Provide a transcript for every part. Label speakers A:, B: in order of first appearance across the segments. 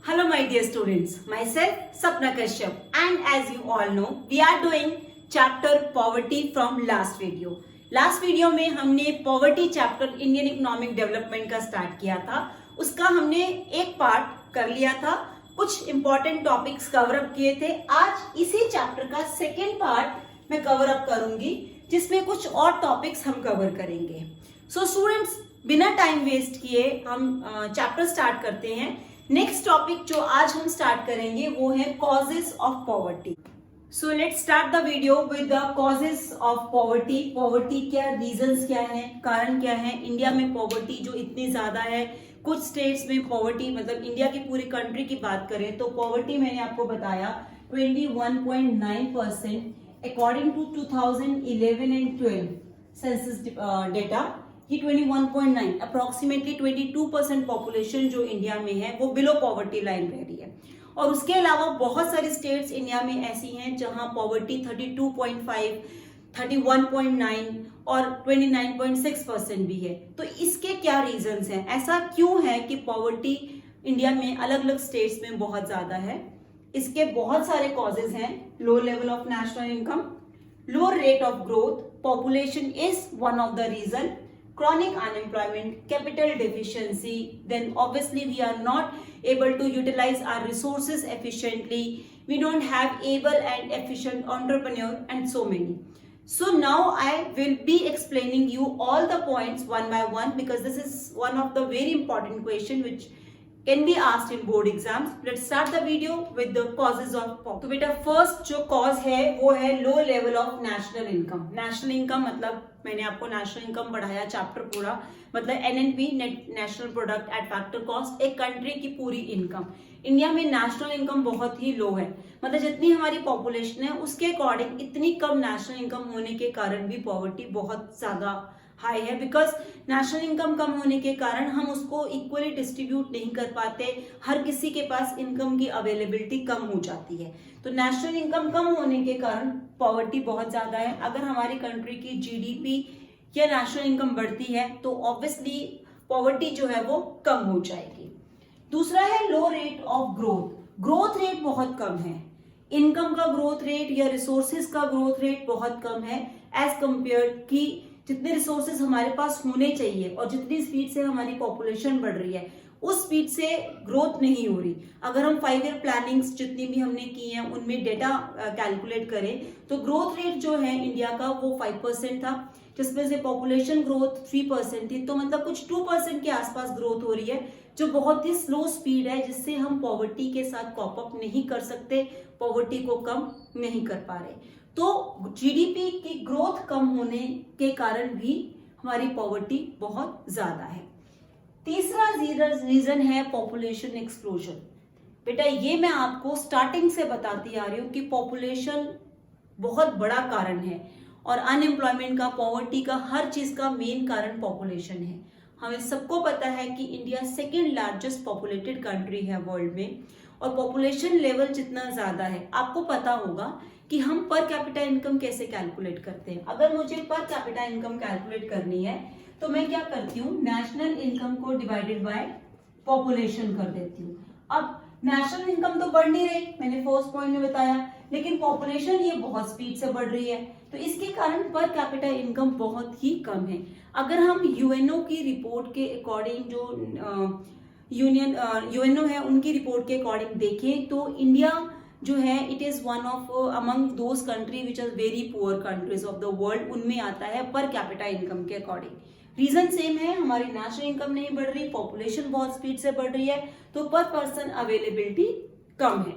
A: Hello my dear students, myself Sapna Kashyap and as you all know, we are doing chapter poverty from last video. Last video में हमने poverty chapter Indian economic development का start किया था. उसका हमने एक part कर लिया था, कुछ इंपॉर्टेंट टॉपिक्स कवर अप किए थे. आज इसी चैप्टर का सेकेंड पार्ट मैं कवर अप करूंगी जिसमें कुछ और टॉपिक्स हम कवर करेंगे. सो स्टूडेंट्स, बिना टाइम वेस्ट किए हम चैप्टर स्टार्ट करते हैं. नेक्स्ट टॉपिक जो आज हम स्टार्ट करेंगे वो है causes of poverty. So let's start the video with the causes of poverty. Poverty क्या रीजंस क्या है, कारण क्या है. इंडिया में पॉवर्टी जो इतनी ज्यादा है, कुछ स्टेट्स में पॉवर्टी, मतलब इंडिया की पूरी कंट्री की बात करें तो पॉवर्टी मैंने आपको बताया 21.9% according to 2011 and 12 census data. ये 21.9 अप्रोक्सीमेटली 22% पॉपुलेशन जो इंडिया में है वो बिलो पॉवर्टी लाइन रह रही है. और उसके अलावा बहुत सारी स्टेट्स इंडिया में ऐसी हैं जहां पॉवर्टी 32.5, 31.9 और 29.6% भी है. तो इसके क्या रीजंस हैं, ऐसा क्यों है कि पॉवर्टी इंडिया में अलग अलग स्टेट्स में बहुत ज्यादा है. इसके बहुत सारे कॉजेज हैं. Low level of national income, low rate of growth, population is one of the reason, chronic unemployment, capital deficiency, then obviously we are not able to utilize our resources efficiently, we don't have able and efficient entrepreneur and so many. So now I will be explaining you all the points one by one because this is one of the very important question which can be asked in board exams. Let's start the video with the causes of poverty. तो बेटा first जो cause है वो है लो level of national income. National income मतलब मैंने आपको national income पढ़ाया चैप्टर पूरा, मतलब NNP net national product at factor cost, एक कंट्री की पूरी इनकम. इंडिया में नेशनल इनकम बहुत ही लो है, मतलब जितनी हमारी पॉपुलेशन है उसके अकॉर्डिंग इतनी कम नेशनल इनकम होने के कारण भी पॉवर्टी बहुत ज्यादा हाई है. बिकॉज नेशनल इनकम कम होने के कारण हम उसको इक्वली डिस्ट्रीब्यूट नहीं कर पाते, हर किसी के पास इनकम की अवेलेबिलिटी कम हो जाती है. तो नेशनल इनकम कम होने के कारण पॉवर्टी बहुत ज्यादा है. अगर हमारी कंट्री की जीडीपी या नेशनल इनकम बढ़ती है तो ऑब्वियसली पॉवर्टी जो है वो कम हो जाएगी. दूसरा है low rate of growth. Growth rate बहुत कम है. इनकम का ग्रोथ रेट या रिसोर्सेज का ग्रोथ रेट बहुत कम है एज कंपेयर की जितने रिसोर्सेज हमारे पास होने चाहिए और जितनी स्पीड से हमारी पॉपुलेशन बढ़ रही है उस स्पीड से ग्रोथ नहीं हो रही. अगर हम 5 ईयर प्लानिंग्स जितनी भी हमने की हैं उनमें डेटा कैलकुलेट करें तो ग्रोथ रेट जो है इंडिया का वो 5% था, जिसमें से पॉपुलेशन ग्रोथ 3% थी. तो मतलब कुछ 2% के आसपास ग्रोथ हो रही है जो बहुत ही स्लो स्पीड है, जिससे हम पॉवर्टी के साथ कॉप अप नहीं कर सकते, पॉवर्टी को कम नहीं कर पा रहे. तो जीडीपी की ग्रोथ कम होने के कारण भी हमारी पॉवर्टी बहुत ज्यादा है. तीसरा रीजन है पॉपुलेशन एक्सप्लोजन. बेटा ये मैं आपको स्टार्टिंग से बताती आ रही हूँ कि पॉपुलेशन बहुत बड़ा कारण है और अनएम्प्लॉयमेंट का, पॉवर्टी का, हर चीज का मेन कारण पॉपुलेशन है. हमें सबको पता है कि India second largest populated country है वर्ल्ड में और पॉपुलेशन लेवल जितना ज्यादा है, आपको पता होगा कि हम पर कैपिटा इनकम कैसे कैलकुलेट करते हैं. अगर मुझे पर कैपिटा इनकम कैलकुलेट करनी है तो मैं क्या करती हूँ, नेशनल इनकम को डिवाइडेड बाय पॉपुलेशन कर देती हूँ. अब नेशनल इनकम तो बढ़ नहीं रही, मैंने फर्स्ट पॉइंट में बताया, लेकिन पॉपुलेशन ये बहुत स्पीड से बढ़ रही है, तो इसके कारण पर कैपिटा इनकम बहुत ही कम है. अगर हम यूएनओ की रिपोर्ट के अकॉर्डिंग, जो यूएनओ है उनकी रिपोर्ट के अकॉर्डिंग देखें तो इंडिया जो है it is one of among those country which are very poor countries of the world, उनमें आता है पर कैपिटा इनकम के अकॉर्डिंग. रीजन सेम है, हमारी नेशनल इनकम नहीं बढ़ रही, पॉपुलेशन बहुत स्पीड से बढ़ रही है, तो पर पर्सन अवेलेबिलिटी कम है.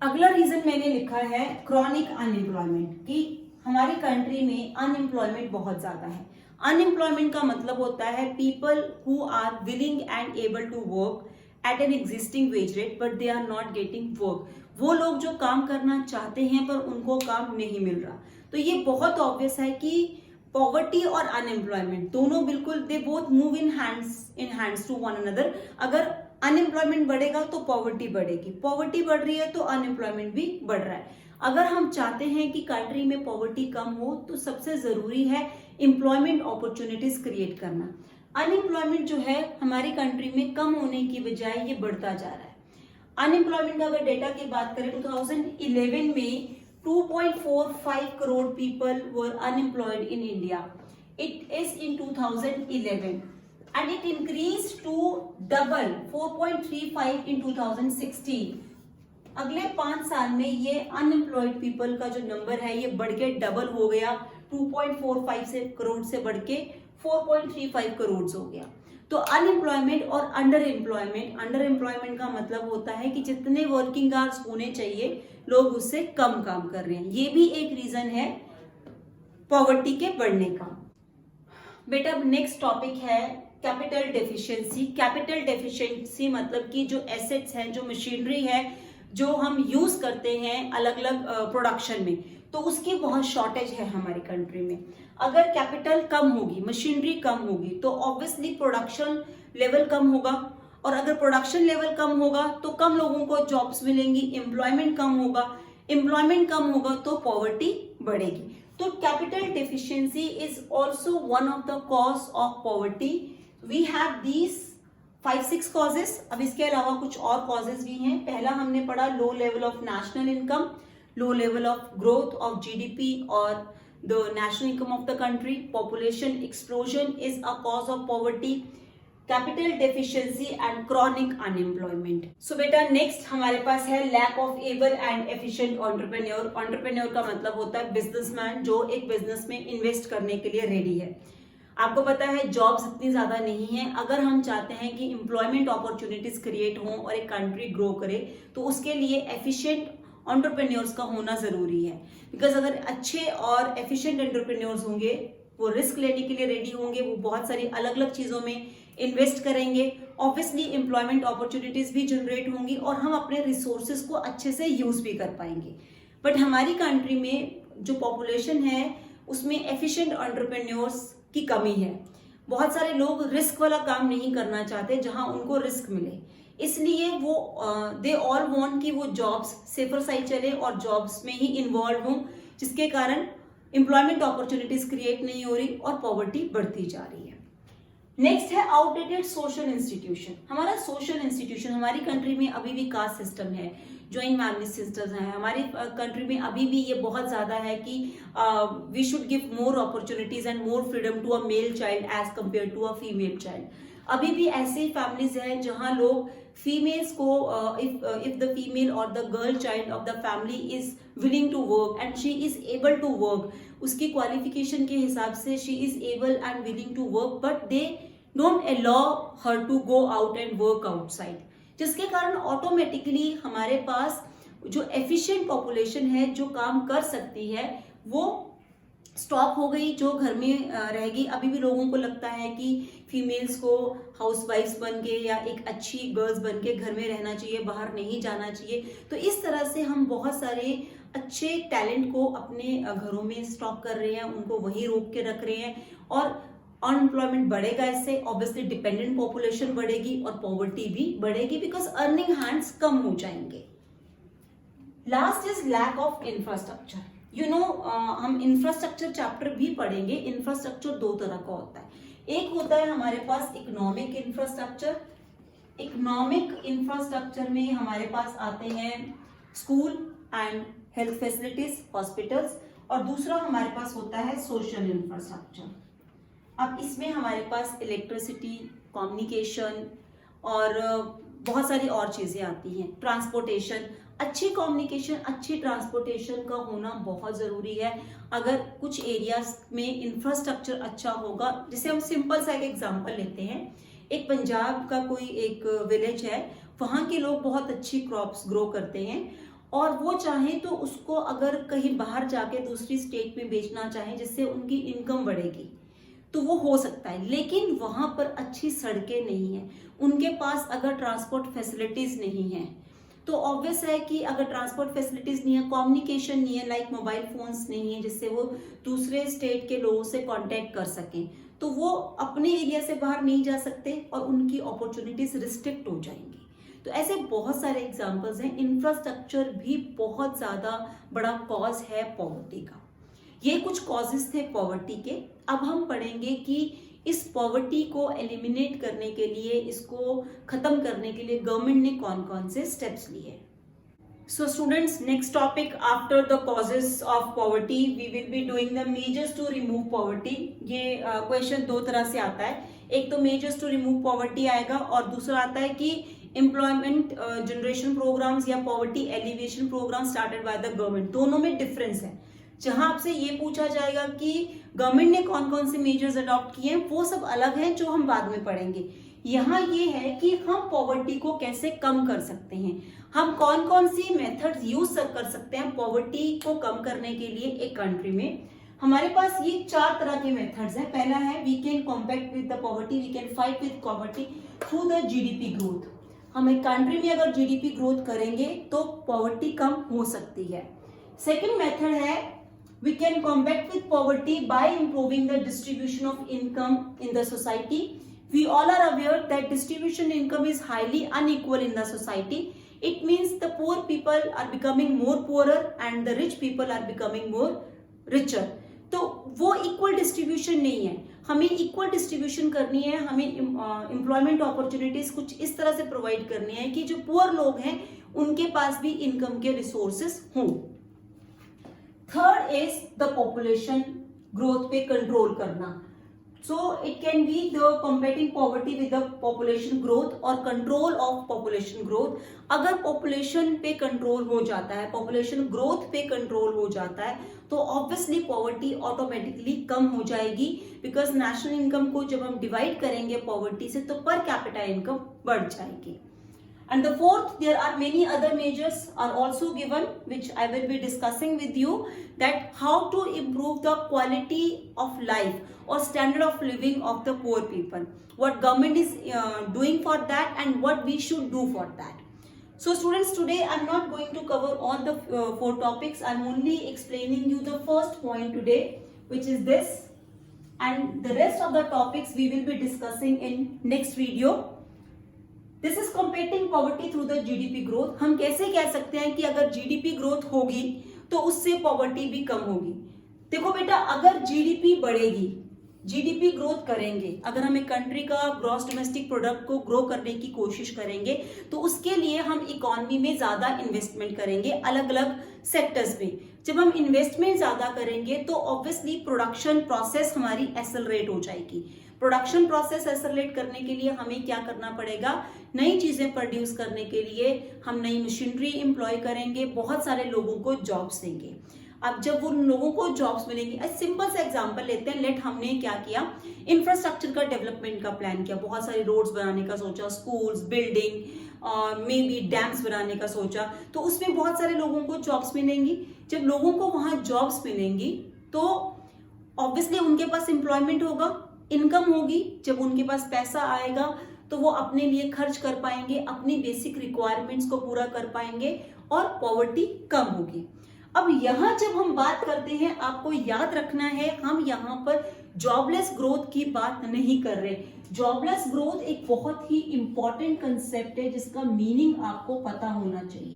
A: अगला रीजन मैंने लिखा है क्रॉनिक अनएम्प्लॉयमेंट, कि हमारी कंट्री में अनएम्प्लॉयमेंट बहुत ज्यादा है. अनएम्प्लॉयमेंट का मतलब होता है people who are willing and able to work at an existing wage rate but they are not getting work. वो लोग जो काम करना चाहते हैं पर उनको काम नहीं मिल रहा. तो ये बहुत ऑब्वियस है कि पॉवर्टी और अनएम्प्लॉयमेंट दोनों बिल्कुल they both move in hands to one another. अगर अनएम्प्लॉयमेंट बढ़ेगा तो पॉवर्टी बढ़ेगी, पॉवर्टी बढ़ रही है तो अनएम्प्लॉयमेंट भी बढ़ रहा है. अगर हम चाहते हैं कि कंट्री में पॉवर्टी कम हो तो सबसे जरूरी है एम्प्लॉयमेंट अपॉर्चुनिटीज क्रिएट करना. अनएम्प्लॉयमेंट जो है हमारी कंट्री में कम होने की बजाय ये बढ़ता जा रहा है. अनएम्प्लॉयमेंट का अगर डेटा की बात करें 2011 में 2.45 crore people were unemployed in India. It is in 2011 and it increased to double 4.35 in 2016. अगले 5 साल में ये अनएम्प्लॉयड पीपल का जो नंबर है ये बढ़ के डबल हो गया, 2.45 से करोड़ से बढ़ के 4.35 करोड़ हो गया. तो अनएम्प्लॉयमेंट और अंडर एम्प्लॉयमेंट का मतलब होता है कि जितने वर्किंग आवर्स होने चाहिए लोग उससे कम काम कर रहे हैं. ये भी एक रीजन है पॉवर्टी के बढ़ने का. बेटा नेक्स्ट टॉपिक है कैपिटल डेफिशिएंसी. कैपिटल डेफिशिएंसी मतलब कि जो एसेट्स हैं, जो मशीनरी है जो हम यूज करते हैं अलग अलग प्रोडक्शन में, तो उसकी बहुत शॉर्टेज है हमारी कंट्री में. अगर कैपिटल कम होगी, मशीनरी कम होगी, तो ऑब्वियसली प्रोडक्शन लेवल कम होगा, और अगर प्रोडक्शन लेवल कम होगा तो कम लोगों को जॉब्स मिलेंगी, एम्प्लॉयमेंट कम होगा, एम्प्लॉयमेंट कम होगा तो पॉवर्टी बढ़ेगी. तो capital deficiency is also one of the cause of poverty. We have these 5-6 causes. अब इसके अलावा कुछ और कॉजेस भी हैं. पहला हमने पढ़ा low level of national income, low level of growth of GDP और the national income of the country. Population explosion is a cause of poverty, capital deficiency and chronic unemployment. So बेटा next हमारे पास है lack of able and efficient entrepreneur. Entrepreneur का मतलब होता है businessman जो एक बिजनेस में इन्वेस्ट करने के लिए रेडी है. आपको पता है जॉब्स इतनी ज्यादा नहीं है. अगर हम चाहते हैं कि एम्प्लॉयमेंट अपॉर्चुनिटीज क्रिएट हों और एक कंट्री ग्रो करे तो उसके लिए एफिशिएंट एंटरप्रेन्योर्स का होना जरूरी है. बिकॉज अगर अच्छे और एफिशिएंट एंटरप्रेन्योर्स होंगे, वो रिस्क लेने के लिए रेडी होंगे, वो बहुत सारी अलग अलग चीजों में इन्वेस्ट करेंगे, ऑब्वियसली एम्प्लॉयमेंट अपॉर्चुनिटीज भी जनरेट होंगी और हम अपने रिसोर्सेज को अच्छे से यूज भी कर पाएंगे. बट हमारी कंट्री में जो पॉपुलेशन है उसमें एफिशिएंट एंटरप्रेन्योर्स की कमी है. बहुत सारे लोग रिस्क वाला काम नहीं करना चाहते जहां उनको रिस्क मिले, इसलिए वो दे ऑल वांट कि वो जॉब्स सेफर साइड चले और जॉब्स में ही इन्वॉल्व हों, जिसके कारण एम्प्लॉयमेंट अपॉर्चुनिटीज क्रिएट नहीं हो रही और पॉवर्टी बढ़ती जा रही है. नेक्स्ट है आउटडेटेड सोशल इंस्टीट्यूशन. हमारा सोशल इंस्टीट्यूशन, हमारी कंट्री में अभी भी कास्ट सिस्टम है, ज्वाइंट फैमिली सिस्टम्स हैं. हमारी कंट्री में अभी भी ये बहुत ज्यादा है कि we should give more opportunities and more freedom to a male child as compare to a female child. अभी भी ऐसे फैमिलीज हैं जहां लोग फीमेल्स को इफ द फीमेल और the girl child of the family is willing to work and she is able to work, उसकी qualification के हिसाब से she is able and willing to work, but they don't allow her to go out and work outside, जिसके कारण automatically हमारे पास जो efficient population है जो काम कर सकती है वो स्टॉप हो गई, जो घर में रहेगी. अभी भी लोगों को लगता है कि फीमेल्स को हाउसवाइफ्स बन के या एक अच्छी गर्ल्स बन के घर में रहना चाहिए, बाहर नहीं जाना चाहिए. तो इस तरह से हम बहुत सारे अच्छे टैलेंट को अपने घरों में स्टॉक कर रहे हैं, उनको वहीं रोक के रख रहे हैं और अनएम्प्लॉयमेंट बढ़ेगा. इससे ऑब्वियसली डिपेंडेंट पॉपुलेशन बढ़ेगी और पॉवर्टी भी बढ़ेगी बिकॉज अर्निंग हैंड्स कम हो जाएंगे. Last is lack of infrastructure. You know हम इंफ्रास्ट्रक्चर चैप्टर भी पढ़ेंगे. इंफ्रास्ट्रक्चर 2 तरह का होता है. एक होता है हमारे पास इकोनॉमिक इंफ्रास्ट्रक्चर. इकोनॉमिक इंफ्रास्ट्रक्चर में हमारे पास आते हैं school and health facilities, hospitals, और दूसरा हमारे पास होता है सोशल इंफ्रास्ट्रक्चर. अब इसमें हमारे पास इलेक्ट्रिसिटी, कम्युनिकेशन और बहुत सारी और चीजें आती हैं. ट्रांसपोर्टेशन, अच्छी कम्युनिकेशन, अच्छी ट्रांसपोर्टेशन का होना बहुत जरूरी है. अगर कुछ एरियाज में इंफ्रास्ट्रक्चर अच्छा होगा, जैसे हम सिंपल सा एक एग्जांपल लेते हैं. एक पंजाब का कोई एक विलेज है, वहां के लोग बहुत अच्छी क्रॉप्स ग्रो करते हैं और वो चाहें तो उसको अगर कहीं बाहर जाके दूसरी स्टेट में बेचना चाहें जिससे उनकी इनकम बढ़ेगी तो वो हो सकता है, लेकिन वहां पर अच्छी सड़कें नहीं है, उनके पास अगर ट्रांसपोर्ट फैसिलिटीज नहीं है तो ऑब्वियस है कि अगर ट्रांसपोर्ट फैसिलिटीज नहीं है, कम्युनिकेशन नहीं है, लाइक मोबाइल फोन्स नहीं है जिससे वो दूसरे स्टेट के लोगों से कांटेक्ट कर सकें, तो वो अपने एरिया से बाहर नहीं जा सकते और उनकी अपॉर्चुनिटीज रिस्ट्रिक्ट हो जाएंगी. तो ऐसे बहुत सारे एग्जांपल्स हैं. इंफ्रास्ट्रक्चर भी बहुत ज्यादा बड़ा कॉज है पॉवर्टी का. ये कुछ कॉजेस थे पॉवर्टी के. अब हम पढ़ेंगे कि इस पॉवर्टी को एलिमिनेट करने के लिए, इसको खत्म करने के लिए गवर्नमेंट ने कौन कौन से स्टेप्स लिए? So students, next topic after the causes of poverty, we will be doing the measures to remove poverty. ये क्वेश्चन दो तरह से आता है, एक तो measures to remove poverty आएगा और दूसरा आता है कि employment generation programs या poverty alleviation program started by the government. दोनों में डिफरेंस है। जहां आपसे ये पूछा जाएगा कि गवर्नमेंट ने कौन कौन से मेजर्स अडॉप्ट किए हैं, वो सब अलग हैं जो हम बाद में पढ़ेंगे। यहाँ ये है कि हम पॉवर्टी को कैसे कम कर सकते हैं, हम कौन कौन सी मेथड्स यूज कर सकते हैं पॉवर्टी को कम करने के लिए एक कंट्री में। हमारे पास ये 4 तरह के मेथड्स हैं। पहला है we can compact with the poverty, we can fight with poverty through the GDP growth. हम एक कंट्री में अगर जीडीपी ग्रोथ करेंगे तो पॉवर्टी कम हो सकती है। सेकेंड मेथड है we can combat with poverty by improving the distribution of income in the society. We all are aware that distribution income is highly unequal in the society. It means the poor people are becoming more poorer and the rich people are becoming more richer. तो वो equal distribution नहीं है, हमें equal distribution करनी है। हमें employment opportunities कुछ इस तरह से प्रोवाइड करनी है कि जो पुअर लोग हैं उनके पास भी इनकम के रिसोर्सेस हों। Third is the population growth पे कंट्रोल करना। So it can be the combating poverty with the population growth और कंट्रोल ऑफ पॉपुलेशन ग्रोथ। अगर पॉपुलेशन पे कंट्रोल हो जाता है, पॉपुलेशन ग्रोथ पे कंट्रोल हो जाता है, तो ऑब्वियसली पॉवर्टी ऑटोमेटिकली कम हो जाएगी, बिकॉज नेशनल इनकम को जब हम डिवाइड करेंगे पॉवर्टी से तो पर कैपिटा इनकम बढ़ जाएगी। And the fourth, there are many other measures are also given, which I will be discussing with you, that how to improve the quality of life or standard of living of the poor people. What government is doing for that and what we should do for that. So students, today I'm not going to cover all the 4 topics. I'm only explaining you the first point today, which is this. And the rest of the topics we will be discussing in next video. This is combating poverty through the GDP growth. हम कैसे कह सकते हैं कि अगर GDP growth होगी तो उससे पॉवर्टी भी कम होगी? देखो बेटा, अगर जीडीपी बढ़ेगी, जीडीपी ग्रोथ करेंगे, अगर हम एक कंट्री का ग्रॉस डोमेस्टिक प्रोडक्ट को ग्रो करने की कोशिश करेंगे तो उसके लिए हम इकोनॉमी में ज्यादा इन्वेस्टमेंट करेंगे अलग अलग सेक्टर्स में। जब हम इन्वेस्टमेंट ज्यादा करेंगे तो ऑब्वियसली प्रोडक्शन प्रोसेस हमारी एक्सेलरेट हो जाएगी। प्रोडक्शन प्रोसेस एक्सेलरेट करने के लिए हमें क्या करना पड़ेगा? नई चीजें प्रोड्यूस करने के लिए हम नई मशीनरी एम्प्लॉय करेंगे, बहुत सारे लोगों को जॉब्स देंगे। अब जब उन लोगों को जॉब्स मिलेंगी, सिंपल सा एग्जांपल लेते हैं। लेट हमने क्या किया, इंफ्रास्ट्रक्चर का डेवलपमेंट का प्लान किया, बहुत सारे रोड्स बनाने का सोचा, schools, building, may be dams बनाने का सोचा, तो उसमें बहुत सारे लोगों को जॉब्स मिलेंगी। जब लोगों को वहां जॉब्स मिलेंगी तो ऑब्वियसली उनके पास एम्प्लॉयमेंट होगा, इनकम होगी। जब उनके पास पैसा आएगा तो वो अपने लिए खर्च कर पाएंगे, अपनी बेसिक रिक्वायरमेंट्स को पूरा कर पाएंगे और पॉवर्टी कम होगी। अब यहां जब हम बात करते हैं, आपको याद रखना है, हम यहां पर जॉबलेस ग्रोथ की बात नहीं कर रहे। जॉबलेस ग्रोथ एक बहुत ही इंपॉर्टेंट कंसेप्ट है जिसका मीनिंग आपको पता होना चाहिए।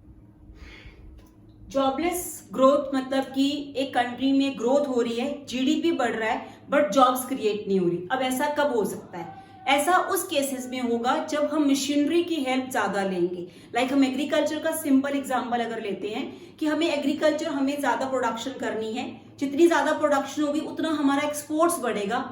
A: जॉबलेस ग्रोथ मतलब कि एक कंट्री में ग्रोथ हो रही है, जीडीपी बढ़ रहा है, बट जॉब्स क्रिएट नहीं हो रही। अब ऐसा कब हो सकता है? ऐसा उस केसेस में होगा जब हम मशीनरी की हेल्प ज्यादा लेंगे। लाइक हम एग्रीकल्चर का सिंपल एग्जांपल अगर लेते हैं कि हमें एग्रीकल्चर, हमें ज्यादा प्रोडक्शन करनी है, जितनी ज्यादा प्रोडक्शन होगी उतना हमारा एक्सपोर्ट्स बढ़ेगा,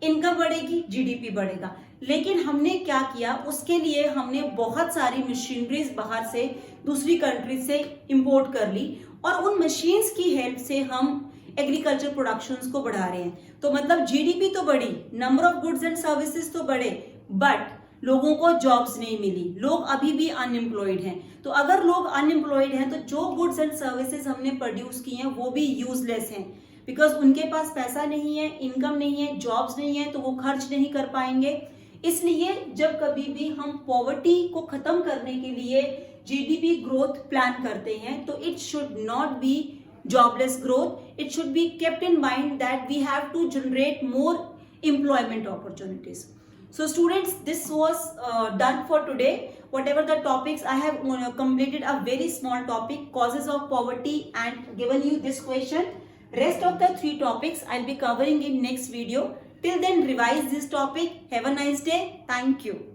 A: इनकम बढ़ेगी, जीडीपी बढ़ेगा। लेकिन हमने क्या किया, उसके लिए हमने बहुत सारी मशीनरीज बाहर से, दूसरी कंट्री से इंपोर्ट कर ली और उन मशीन्स की हेल्प से हम एग्रीकल्चर प्रोडक्शंस को बढ़ा रहे हैं। तो मतलब जीडीपी तो बढ़ी, number of goods and services तो बढ़े, बट लोगों को जॉब्स नहीं मिली, लोग अभी भी अनएम्प्लॉयड हैं। तो अगर लोग अनएम्प्लॉयड हैं तो जो गुड्स एंड सर्विसेज हमने प्रोड्यूस की हैं वो भी यूजलेस हैं, बिकॉज उनके पास पैसा नहीं है, इनकम नहीं है, जॉब्स नहीं है, तो वो खर्च नहीं कर पाएंगे। इसलिए जब कभी भी हम पॉवर्टी को खत्म करने के लिए जीडीपी ग्रोथ प्लान करते हैं तो it should not be jobless growth. It should be kept in mind that we have to generate more employment opportunities. So students, this was done for today. Whatever the topics, I have completed a very small topic, causes of poverty, and given you this question. Rest of the 3 topics I'll be covering in next video. Till then, revise this topic. Have a nice day. Thank you.